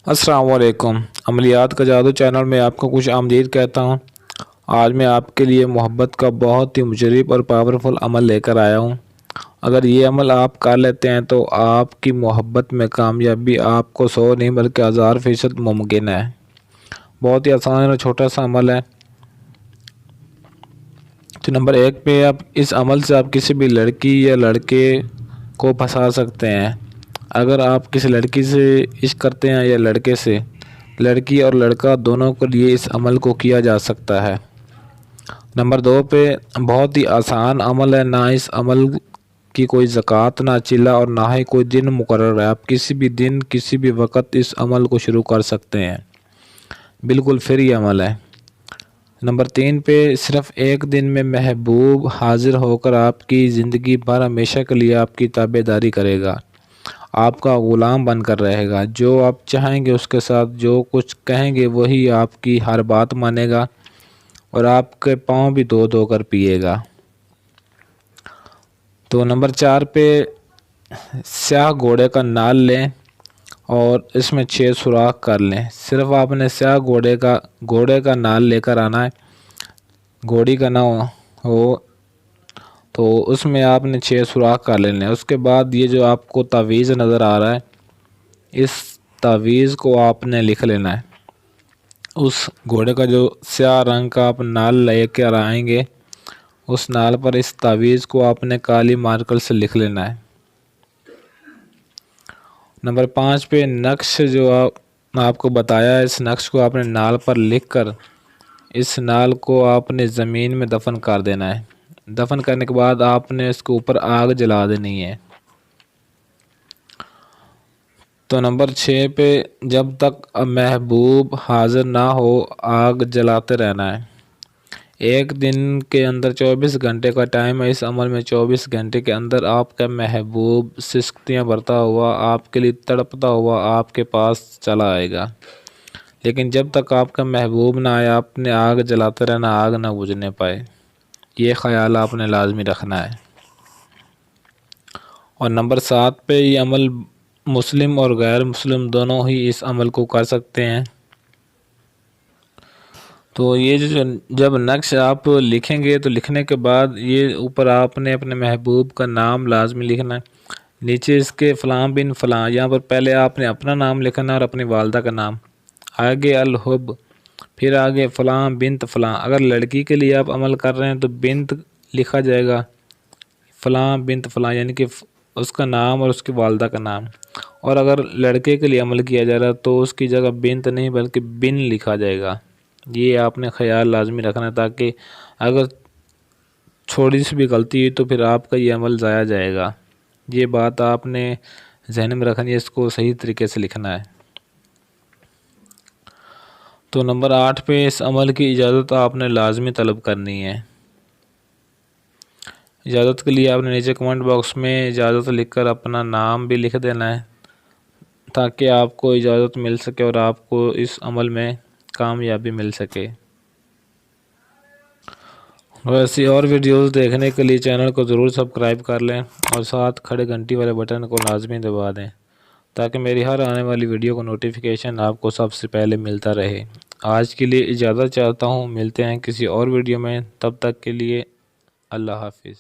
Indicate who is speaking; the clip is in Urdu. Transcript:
Speaker 1: السلام علیکم۔ عملیات کا جادو چینل میں آپ کو خوش آمدید کہتا ہوں۔ آج میں آپ کے لیے محبت کا بہت ہی مجرب اور پاورفل عمل لے کر آیا ہوں۔ اگر یہ عمل آپ کر لیتے ہیں تو آپ کی محبت میں کامیابی آپ کو 100 نہیں بلکہ 1000% ممکن ہے۔ بہت ہی آسان اور چھوٹا سا عمل ہے۔ تو نمبر 1 پہ آپ اس عمل سے آپ کسی بھی لڑکی یا لڑکے کو پھنسا سکتے ہیں۔ اگر آپ کسی لڑکی سے عشق کرتے ہیں یا لڑکے سے، لڑکی اور لڑکا دونوں کے لیے اس عمل کو کیا جا سکتا ہے۔ نمبر 2 پہ بہت ہی آسان عمل ہے، نہ اس عمل کی کوئی زکوٰۃ، نہ چلا اور نہ ہی کوئی دن مقرر ہے۔ آپ کسی بھی دن کسی بھی وقت اس عمل کو شروع کر سکتے ہیں، بالکل فری عمل ہے۔ نمبر 3 پہ صرف ایک دن میں محبوب حاضر ہو کر آپ کی زندگی بھر ہمیشہ کے لیے آپ کی تابعداری کرے گا، آپ کا غلام بن کر رہے گا۔ جو آپ چاہیں گے اس کے ساتھ جو کچھ کہیں گے وہی آپ کی ہر بات مانے گا اور آپ کے پاؤں بھی دھو دھو کر پیے گا۔ تو نمبر 4 پہ سیاہ گھوڑے کا نال لیں اور اس میں 6 سوراخ کر لیں۔ صرف آپ نے سیاہ گھوڑے کا نال لے کر آنا ہے، گھوڑی کا نہ ہو تو اس میں آپ نے 6 سوراخ کر لینے۔ اس کے بعد یہ جو آپ کو تعویذ نظر آ رہا ہے، اس تعویذ کو آپ نے لکھ لینا ہے۔ اس گھوڑے کا جو سیاہ رنگ کا آپ نال لے کر آئیں گے، اس نال پر اس تعویذ کو آپ نے کالی مارکر سے لکھ لینا ہے۔ نمبر 5 پہ نقش جو آپ کو بتایا ہے، اس نقش کو آپ نے نال پر لکھ کر اس نال کو آپ نے زمین میں دفن کر دینا ہے۔ دفن کرنے کے بعد آپ نے اس کے اوپر آگ جلا دینی ہے۔ تو نمبر 6 پہ جب تک محبوب حاضر نہ ہو آگ جلاتے رہنا ہے۔ ایک دن کے اندر 24 گھنٹے کا ٹائم ہے۔ اس عمل میں 24 گھنٹے کے اندر آپ کا محبوب سسکیاں بھرتا ہوا، آپ کے لیے تڑپتا ہوا آپ کے پاس چلا آئے گا۔ لیکن جب تک آپ کا محبوب نہ آئے آپ نے آگ جلاتے رہنا، آگ نہ بجھنے پائے۔ یہ خیال آپ نے لازمی رکھنا ہے۔ اور نمبر 7 پہ یہ عمل مسلم اور غیر مسلم دونوں ہی اس عمل کو کر سکتے ہیں۔ تو یہ جب نقش آپ لکھیں گے تو لکھنے کے بعد یہ اوپر آپ نے اپنے محبوب کا نام لازمی لکھنا ہے، نیچے اس کے فلاں بن فلاں، یہاں پر پہلے آپ نے اپنا نام لکھنا ہے اور اپنی والدہ کا نام، آگے الحب، پھر آگے فلاں بنت فلاں۔ اگر لڑکی کے لیے آپ عمل کر رہے ہیں تو بنت لکھا جائے گا، فلاں بنت فلاں یعنی کہ اس کا نام اور اس کی والدہ کا نام۔ اور اگر لڑکے کے لیے عمل کیا جا رہا ہے تو اس کی جگہ بنت نہیں بلکہ بن لکھا جائے گا۔ یہ آپ نے خیال لازمی رکھنا ہے، تاکہ اگر چھوٹی سی بھی غلطی ہوئی تو پھر آپ کا یہ عمل ضائع جائے گا۔ یہ بات آپ نے ذہن میں رکھنی ہے، اس کو صحیح طریقے سے لکھنا ہے۔ تو نمبر 8 پہ اس عمل کی اجازت آپ نے لازمی طلب کرنی ہے۔ اجازت کے لیے آپ نے نیچے کمنٹ باکس میں اجازت لکھ کر اپنا نام بھی لکھ دینا ہے، تاکہ آپ کو اجازت مل سکے اور آپ کو اس عمل میں کامیابی مل سکے۔ ویسی اور ویڈیوز دیکھنے کے لیے چینل کو ضرور سبسکرائب کر لیں اور ساتھ کھڑے گھنٹی والے بٹن کو لازمی دبا دیں، تاکہ میری ہر آنے والی ویڈیو کو نوٹیفیکیشن آپ کو سب سے پہلے ملتا رہے۔ آج کے لیے اجازت چاہتا ہوں، ملتے ہیں کسی اور ویڈیو میں، تب تک کے لیے اللہ حافظ۔